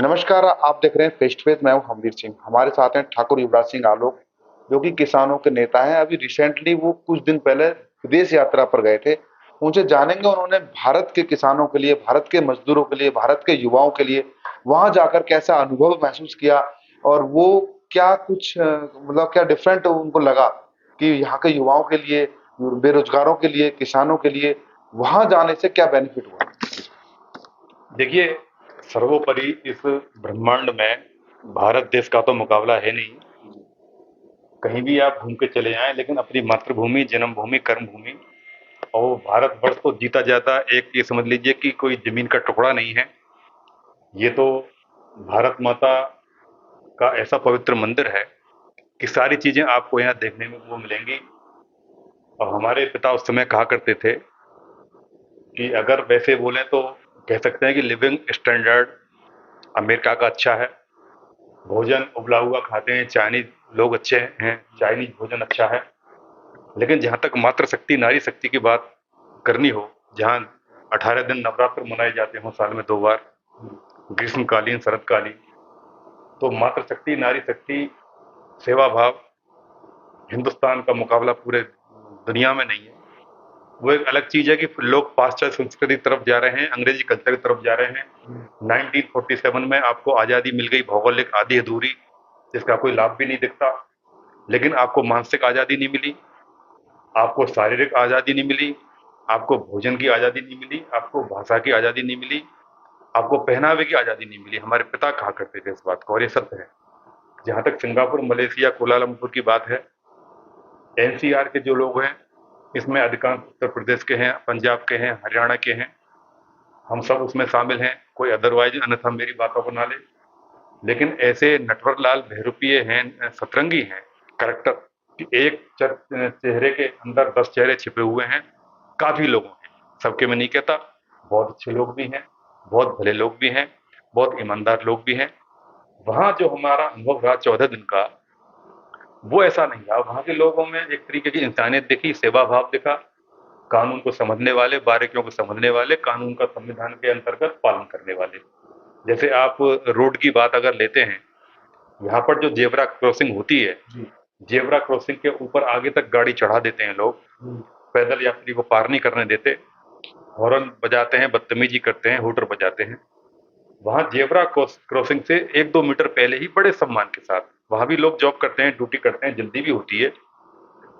नमस्कार, आप देख रहे हैं फेस टू फेस। मैं हूं हमवीर सिंह। हमारे साथ हैं ठाकुर युवराज सिंह आलोक, जो कि किसानों के नेता हैं। अभी रिसेंटली वो कुछ दिन पहले विदेश यात्रा पर गए थे। उनसे जानेंगे उन्होंने भारत के किसानों के लिए, भारत के मजदूरों के लिए, भारत के युवाओं के लिए वहां जाकर कैसा अनुभव महसूस किया, और वो क्या कुछ मतलब क्या डिफरेंट उनको लगा कि यहाँ के युवाओं के लिए, बेरोजगारों के लिए, किसानों के लिए वहां जाने से क्या बेनिफिट हुआ। देखिए, सर्वोपरि इस ब्रह्मांड में भारत देश का तो मुकाबला है नहीं। कहीं भी आप घूम के चले जाएं, लेकिन अपनी मातृभूमि, जन्मभूमि, कर्मभूमि और भारतवर्ष को जीता जाता एक, ये समझ लीजिए कि कोई जमीन का टुकड़ा नहीं है। ये तो भारत माता का ऐसा पवित्र मंदिर है कि सारी चीजें आपको यहाँ देखने में वो मिलेंगी। और हमारे पिता उस समय कहा करते थे कि अगर वैसे बोलें तो कह सकते हैं कि लिविंग स्टैंडर्ड अमेरिका का अच्छा है। भोजन उबला हुआ खाते हैं, चाइनीज लोग अच्छे हैं, चाइनीज भोजन अच्छा है। लेकिन जहाँ तक मातृ शक्ति, नारी शक्ति की बात करनी हो, जहाँ 18 दिन नवरात्र मनाए जाते हों साल में 2 बार, ग्रीष्मकालीन, शरदकालीन, तो मातृ शक्ति, नारी शक्ति, सेवा भाव हिंदुस्तान का मुकाबला पूरे दुनिया में नहीं है। वो एक अलग चीज है कि लोग पाश्चात्य संस्कृति की तरफ जा रहे हैं, अंग्रेजी कल्चर की तरफ जा रहे हैं। 1947 में आपको आजादी मिल गई, भौगोलिक आधी अधूरी, जिसका कोई लाभ भी नहीं दिखता। लेकिन आपको मानसिक आजादी नहीं मिली, आपको शारीरिक आजादी नहीं मिली, आपको भोजन की आजादी नहीं मिली, आपको भाषा की आजादी नहीं मिली, आपको पहनावे की आजादी नहीं मिली। हमारे पिता कहा करते थे इस बात को, और ये सत्य है। जहां तक सिंगापुर, मलेशिया, कुआलालंपुर की बात है, एनसीआर के जो लोग हैं, इसमें अधिकांश उत्तर प्रदेश के हैं, पंजाब के हैं, हरियाणा के हैं। हम सब उसमें शामिल हैं, कोई अदरवाइज अन्यथा मेरी बातों को ना ले। लेकिन ऐसे नटवर लाल बहरूपीय हैं, सतरंगी हैं करेक्टर, कि एक चेहरे के अंदर 10 चेहरे छिपे हुए हैं। काफी लोगों हैं, सबके मैं नहीं कहता। बहुत अच्छे लोग भी हैं, बहुत भले लोग भी हैं, बहुत ईमानदार लोग भी हैं। वहां जो हमारा अनुभव रहा 14 दिन का, वो ऐसा नहीं रहा। वहां के लोगों में एक तरीके की इंसानियत दिखी, सेवा भाव दिखा, कानून को समझने वाले, बारीकियों को समझने वाले, कानून का संविधान के अंतर्गत पालन करने वाले। जैसे आप रोड की बात अगर लेते हैं, यहाँ पर जो जेब्रा क्रॉसिंग होती है, जेब्रा क्रॉसिंग के ऊपर आगे तक गाड़ी चढ़ा देते हैं लोग, पैदल यात्री को पार नहीं करने देते, हॉर्न बजाते हैं, बदतमीजी करते हैं, हूटर बजाते हैं। वहां जेब्रा क्रॉसिंग से 1-2 मीटर पहले ही बड़े सम्मान के साथ, वहां भी लोग जॉब करते हैं, ड्यूटी करते हैं, जल्दी भी होती है,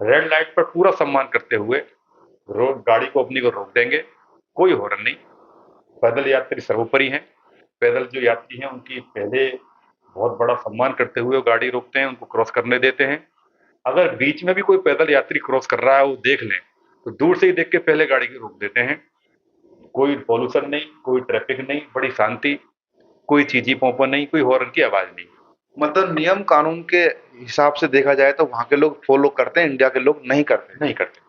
रेड लाइट पर पूरा सम्मान करते हुए रोड गाड़ी को अपनी को रोक देंगे। कोई हॉर्न नहीं। पैदल यात्री सर्वोपरि हैं। पैदल जो यात्री हैं उनकी पहले बहुत बड़ा सम्मान करते हुए वो गाड़ी रोकते हैं, उनको क्रॉस करने देते हैं। अगर बीच में भी कोई पैदल यात्री क्रॉस कर रहा है, वो देख लें, तो दूर से ही देख के पहले गाड़ी को रोक देते हैं। कोई पॉल्यूशन नहीं, कोई ट्रैफिक नहीं, बड़ी शांति, कोई चीची पोंपो नहीं, कोई हॉर्न की आवाज नहीं। मतलब नियम कानून के हिसाब से देखा जाए तो वहाँ के लोग फॉलो करते हैं, इंडिया के लोग नहीं करते। नहीं करते।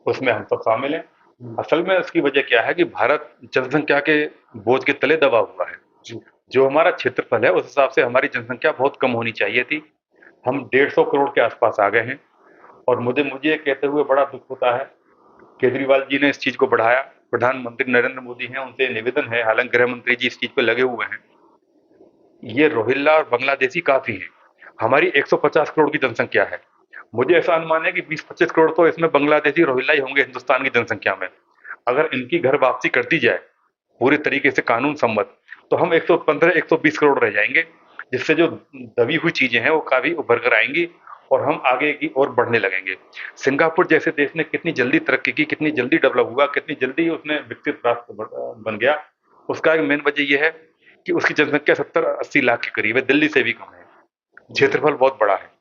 उसमें हम सब शामिल हैं। असल में उसकी वजह क्या है कि भारत जनसंख्या के बोझ के तले दबा हुआ है। जो हमारा क्षेत्रफल है उस हिसाब से हमारी जनसंख्या बहुत कम होनी चाहिए थी। हम 150 करोड़ के आसपास आ गए हैं। और मुझे मुझे ये कहते हुए बड़ा दुख होता है, केजरीवाल जी ने इस चीज को बढ़ाया, प्रधानमंत्री नरेंद्र मोदी हैं, उनसे निवेदन है, हालांकि गृह मंत्री जी इस चीज पे लगे हुए हैं, ये रोहिल्ला और बांग्लादेशी काफी हैं। हमारी 150 करोड़ की जनसंख्या है। मुझे ऐसा अनुमान है कि 20-25 करोड़ तो इसमें बांग्लादेशी, रोहिल्ला ही होंगे हिंदुस्तान की जनसंख्या में। अगर इनकी घर वापसी कर दी जाए पूरी तरीके से कानून सम्मत, तो हम 115-120 करोड़ रह जाएंगे, जिससे जो दबी हुई चीजें हैं वो काफी उभर कर आएंगी और हम आगे की ओर बढ़ने लगेंगे। सिंगापुर जैसे देश ने कितनी जल्दी तरक्की की, कितनी जल्दी डेवलप हुआ, कितनी जल्दी उसने विकसित राष्ट्र बन गया, उसका एक मेन वजह यह है कि उसकी जनसंख्या 70-80 लाख के करीब है, दिल्ली से भी कम है, क्षेत्रफल बहुत बड़ा है।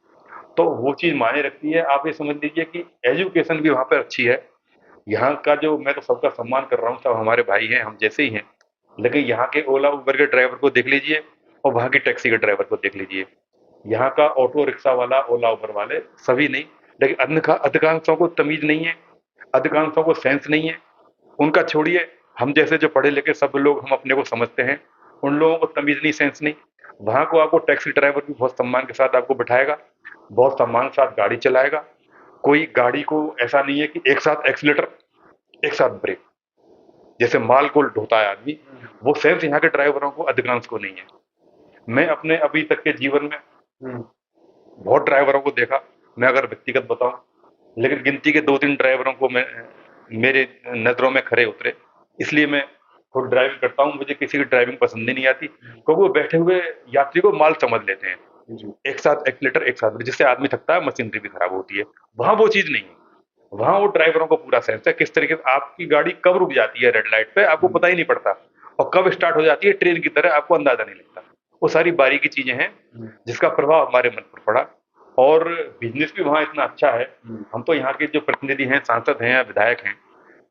तो वो चीज मायने रखती है। आप ये समझ लीजिए कि एजुकेशन भी वहां पर अच्छी है। यहाँ का जो, मैं तो सबका सम्मान कर रहा हूँ, सब हमारे भाई हैं, हम जैसे ही हैं। लेकिन यहाँ के ओला उबर के ड्राइवर को देख लीजिए और वहाँ की टैक्सी के ड्राइवर को देख लीजिए। यहाँ का ऑटो रिक्शा वाला, ओला उबर वाले, सभी नहीं, लेकिन अधिकांशों को तमीज नहीं है, अधिकांशों को सेंस नहीं है। उनका छोड़िए, हम जैसे जो पढ़े लिखे सब लोग हम अपने को समझते हैं, उन लोगों को तमीज नहीं, सेंस नहीं। वहां को आपको टैक्सी ड्राइवर भी बहुत सम्मान के साथ आपको बिठाएगा, बहुत सम्मान के साथ गाड़ी चलाएगा। कोई गाड़ी को ऐसा नहीं है कि एक साथ एक्सीलेटर, एक साथ ब्रेक, जैसे माल को ढोता है आदमी, वो सेंस यहाँ के ड्राइवरों को, अधिकांश को नहीं है। मैं अपने अभी तक के जीवन में हम्म, बहुत ड्राइवरों को देखा, मैं अगर व्यक्तिगत बताऊं, लेकिन गिनती के 2-3 ड्राइवरों को मैं मेरे नज़रों में खरे उतरे। इसलिए मैं खुद ड्राइविंग करता हूँ, मुझे किसी की ड्राइविंग पसंद ही नहीं आती, क्योंकि वो बैठे हुए यात्री को माल समझ लेते हैं। जी, एक साथ एक्सीलेटर, एक साथ ब्रेक, जिससे आदमी थकता है, मशीनरी भी खराब होती है। वहाँ वो चीज़ नहीं है। वहाँ वो ड्राइवरों को पूरा सेंस है, किस तरीके से आपकी गाड़ी कब रुक जाती है रेड लाइट पे, आपको पता ही नहीं पड़ता, और कब स्टार्ट हो जाती है ट्रेन की तरह, आपको अंदाजा नहीं लगता। वो सारी बारीकी चीज़ें हैं, जिसका प्रभाव हमारे मन पर पड़ा। और बिज़नेस भी वहाँ इतना अच्छा है, हम तो यहाँ के जो प्रतिनिधि हैं, सांसद हैं या विधायक हैं,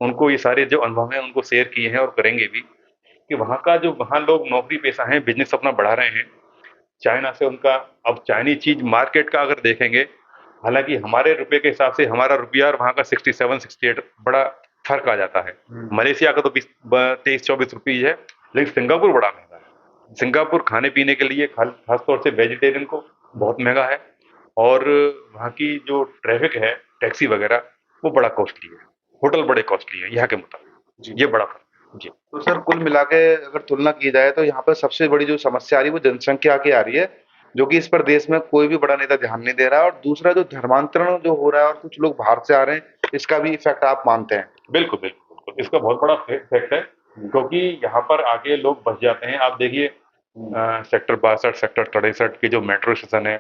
उनको ये सारे जो अनुभव हैं, उनको शेयर किए हैं और करेंगे भी, कि वहाँ का जो वहाँ लोग नौकरी पेशा हैं, बिज़नेस अपना बढ़ा रहे हैं। चाइना से उनका, अब चाइनीज़ चीज़ मार्केट का अगर देखेंगे, हालाँकि हमारे रुपए के हिसाब से हमारा रुपया और वहाँ का 67-68 बड़ा फ़र्क आ जाता है। मलेशिया का तो 23-24 रुपये है, लेकिन सिंगापुर बड़ा महँगा है। सिंगापुर खाने-पीने के लिए ख़ास तौर से वेजिटेरियन को बहुत महँगा है, और वहाँ की जो ट्रैफ़िक है, टैक्सी वग़ैरह, वो बड़ा कॉस्टली है। होटल बड़े कॉस्टली हैं यहाँ के जी। मुताबिक। ये बड़ा फ़र्क है। जी। तो सर कुल मिला के अगर तुलना की जाए तो यहाँ पर सबसे बड़ी जो समस्या आ रही है वो जनसंख्या की आ रही है, जो कि इस पर देश में कोई भी बड़ा नेता ध्यान नहीं दे रहा है। और दूसरा जो धर्मांतरण जो हो रहा है और कुछ लोग बाहर से आ रहे हैं, इसका भी इफेक्ट आप मानते हैं? बिल्कुल, बिल्कुल, बिल्कुल। इसका बहुत बड़ा इफ़ेक्ट है, क्योंकि यहाँ पर आके लोग बस जाते हैं। आप देखिए सेक्टर 62, सेक्टर 63 के जो मेट्रो स्टेशन है,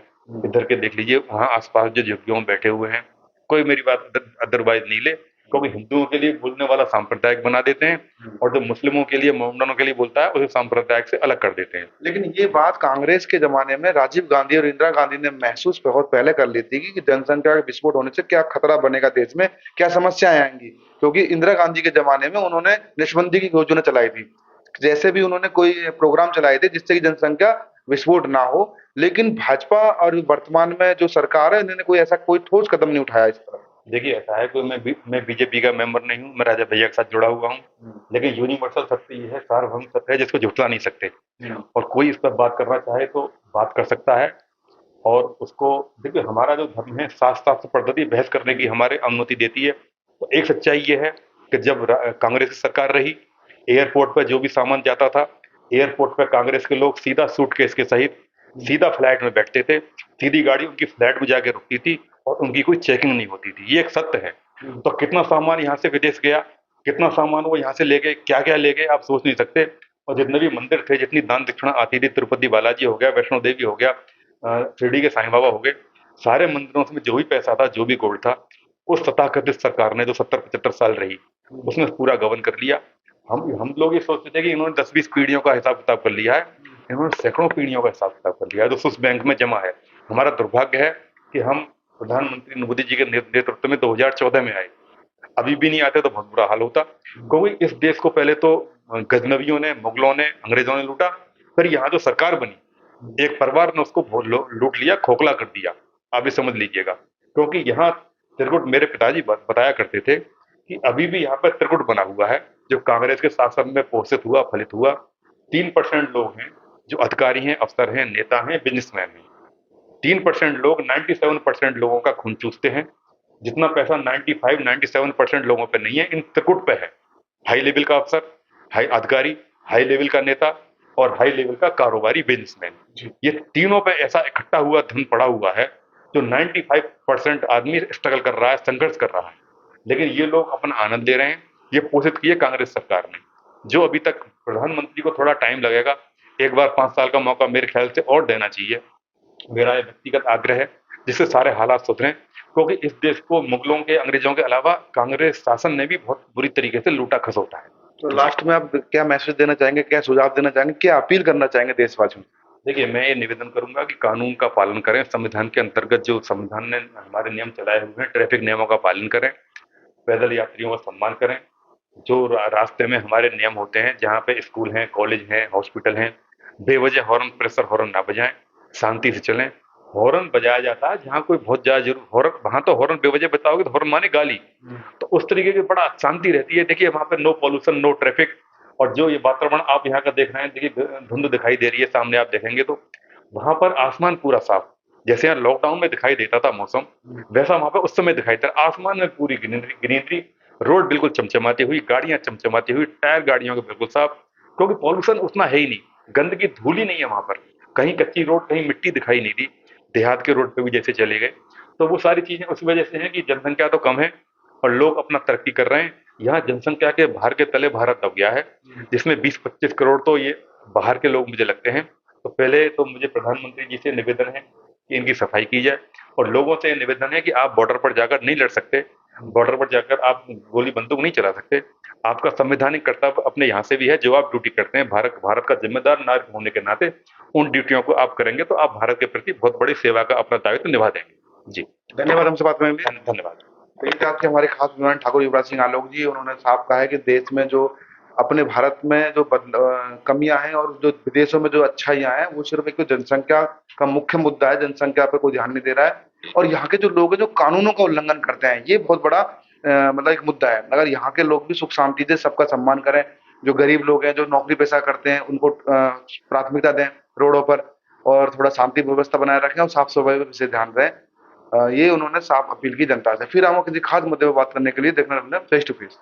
इधर के देख लीजिए, वहाँ आस-पास जो झुग्गियों में बैठे हुए हैं, कोई मेरी बात अदरवाइज़ नहीं ले, क्योंकि हिंदुओं के लिए बोलने वाला सांप्रदायिक बना देते हैं, और जो मुस्लिमों के लिए, मोमडनों के लिए बोलता है, उसे सांप्रदायिक से अलग कर देते हैं। लेकिन ये बात कांग्रेस के जमाने में राजीव गांधी और इंदिरा गांधी ने महसूस बहुत पहले कर ली थी कि जनसंख्या के विस्फोट होने से क्या खतरा बनेगा देश में, क्या समस्याएं आएंगी। क्योंकि इंदिरा गांधी के जमाने में उन्होंने नशबंदी की योजना चलाई थी, जैसे भी उन्होंने कोई प्रोग्राम चलाए थे जिससे कि जनसंख्या विस्फोट ना हो। लेकिन भाजपा और वर्तमान में जो सरकार है, इन्होंने कोई ऐसा कोई ठोस कदम नहीं उठाया इस तरफ। देखिए, ऐसा है, कोई मैं बीजेपी का मेंबर नहीं हूँ, मैं राजा भैया के साथ जुड़ा हुआ हूँ, लेकिन यूनिवर्सल सत्य ये है, सार्वभौम सत्य है, जिसको झुठला नहीं सकते। और कोई इस पर बात करना चाहे तो बात कर सकता है, और उसको, देखिए, हमारा जो धर्म है, शास्त्र पद्धति बहस करने की हमारे अनुमति देती है। तो एक सच्चाई ये है कि जब कांग्रेस की सरकार रही, एयरपोर्ट पर जो भी सामान जाता था, एयरपोर्ट पर कांग्रेस के लोग सीधा सूटकेस के सहित सीधा फ्लैट में बैठते थे, सीधी गाड़ी उनकी फ्लैट में जाके रुकती थी, और उनकी कोई चेकिंग नहीं होती थी। ये एक सत्य है। तो कितना सामान यहाँ से विदेश गया, कितना सामान वो यहाँ से ले गए, क्या क्या ले गए, आप सोच नहीं सकते। और जितने भी मंदिर थे, जितनी दान दक्षिणा आती थी, तिरुपति बालाजी हो गया, वैष्णो देवी हो गया, शिरडी के साईं बाबा हो गए, सारे मंदिरों में जो भी पैसा था, जो भी गोल्ड था, उस तथाकथित सरकार ने जो 70-75 साल रही, उसने पूरा गबन कर लिया। हम लोग ये सोचते थे कि इन्होंने 10-20 पीढ़ियों का हिसाब किताब कर लिया है, इन्होंने सैकड़ों पीढ़ियों का हिसाब किताब कर लिया है, जो स्विस बैंक में जमा है। हमारा दुर्भाग्य है कि हम प्रधानमंत्री मोदी जी के नेतृत्व में 2014 में आए, अभी भी नहीं आते तो बहुत बुरा हाल होता, क्योंकि इस देश को पहले तो गजनवियों ने, मुगलों ने, अंग्रेजों ने लूटा, फिर यहाँ जो सरकार बनी, एक परिवार ने उसको लूट लिया, खोखला कर दिया। आप ये समझ लीजिएगा, क्योंकि यहाँ त्रिकुट, मेरे पिताजी बताया करते थे कि अभी भी यहाँ पर त्रिकुट बना हुआ है, जो कांग्रेस के शासन में पोषित हुआ, फलित हुआ। 3% लोग हैं जो अधिकारी हैं, अफसर हैं, नेता हैं, बिजनेसमैन हैं। 3% लोग 97% लोगों का खून चूसते हैं। जितना पैसा 95-97% लोगों पे नहीं है, इन त्रिकुट पे है। हाई लेवल का अफसर, हाई अधिकारी, हाई लेवल का नेता, और हाई लेवल का कारोबारी बिजनेसमैन। ये तीनों पे ऐसा इकट्ठा हुआ धन पड़ा हुआ है, जो 95% आदमी स्ट्रगल कर रहा है, संघर्ष कर रहा है, लेकिन ये लोग अपना आनंद ले रहे हैं। ये पोषित किए कांग्रेस सरकार ने, जो अभी तक प्रधानमंत्री को थोड़ा टाइम लगेगा, एक बार 5 साल का मौका मेरे ख्याल से और देना चाहिए, मेरा ये व्यक्तिगत आग्रह है, जिससे सारे हालात सुधरें। क्योंकि इस देश को मुगलों के, अंग्रेजों के अलावा कांग्रेस शासन ने भी बहुत बुरी तरीके से लूटा खसोटा है। तो लास्ट में आप क्या मैसेज देना चाहेंगे, क्या सुझाव देना चाहेंगे, क्या अपील करना चाहेंगे देशवासियों से? देखिए, मैं ये निवेदन करूंगा कि कानून का पालन करें, संविधान के अंतर्गत जो संविधान ने हमारे नियम चलाए हुए हैं, ट्रैफिक नियमों का पालन करें, पैदल यात्रियों का सम्मान करें, जो रास्ते में हमारे नियम होते हैं, जहाँ पे स्कूल हैं, कॉलेज हैं, हॉस्पिटल हैं, बेवजह हॉर्न, प्रेशर हॉर्न ना बजाएं, शांति से चलें। हॉर्न बजाया जाता है जहाँ कोई बहुत ज्यादा जरूर, हॉर्न वहां तो हॉर्न बेवजह बताओगे तो हॉर्न माने गाली, तो उस तरीके की बड़ा शांति रहती है। देखिए, वहां पे नो पॉल्यूशन, नो ट्रैफिक, और जो ये वातावरण आप यहाँ का देख रहे हैं, देखिए धुंध दिखाई दे रही है सामने, आप देखेंगे तो वहां पर आसमान पूरा साफ, जैसे यहाँ लॉकडाउन में दिखाई देता था मौसम, वैसा वहां पर उस समय दिखाई देता, आसमान में पूरी ग्रीनरी ग्रीनरी, रोड बिल्कुल चमचमाती हुई, गाड़ियां चमचमाती हुई, टायर गाड़ियों के बिल्कुल साफ, क्योंकि पॉल्यूशन उतना है ही नहीं, गंदगी धूल ही नहीं है वहां पर। कहीं कच्ची रोड, कहीं मिट्टी दिखाई नहीं दी, देहात के रोड पे भी जैसे चले गए। तो वो सारी चीजें उस वजह से हैं कि जनसंख्या तो कम है और लोग अपना तरक्की कर रहे हैं। यहाँ जनसंख्या के भार के तले भारत दब गया है, जिसमें 20-25 करोड़ तो ये बाहर के लोग मुझे लगते हैं। तो पहले तो मुझे प्रधानमंत्री जी से निवेदन है कि इनकी सफाई की जाए, और लोगों से निवेदन है कि आप बॉर्डर पर जाकर नहीं लड़ सकते, बॉर्डर पर जाकर आप गोली बंदूक नहीं चला सकते। आपका संवैधानिक कर्तव्य अपने यहाँ से भी है, जो आप ड्यूटी करते हैं भारत भारत का जिम्मेदार नागरिक होने के नाते, उन ड्यूटियों को आप करेंगे तो आप भारत के प्रति बहुत बड़ी सेवा का अपना दायित्व निभा देंगे। जी, धन्यवाद हमसे बात करने के लिए। धन्यवाद। तो ये आज के हमारे खास मेहमान ठाकुर युवराज सिंह आलोक जी, उन्होंने साफ कहा है कि देश में जो अपने भारत में जो कमियां हैं और जो विदेशों में जो अच्छाइयां हैं, वो सिर्फ एक तो जनसंख्या का मुख्य मुद्दा है, जनसंख्या पे कोई ध्यान नहीं दे रहा है। और यहाँ के जो लोग हैं जो कानूनों का उल्लंघन करते हैं, ये बहुत बड़ा मतलब एक मुद्दा है। अगर यहाँ के लोग भी सुख शांति से सबका सम्मान करें, जो गरीब लोग हैं जो नौकरी पेशा करते हैं उनको प्राथमिकता दें रोडों पर, और थोड़ा शांति व्यवस्था बनाए रखें और साफ सफाई पर विशेष ध्यान दें, ये उन्होंने साफ अपील की जनता से। फिर हम किसी खास मुद्दे पर बात करने के लिए देखने फेस टू फेस।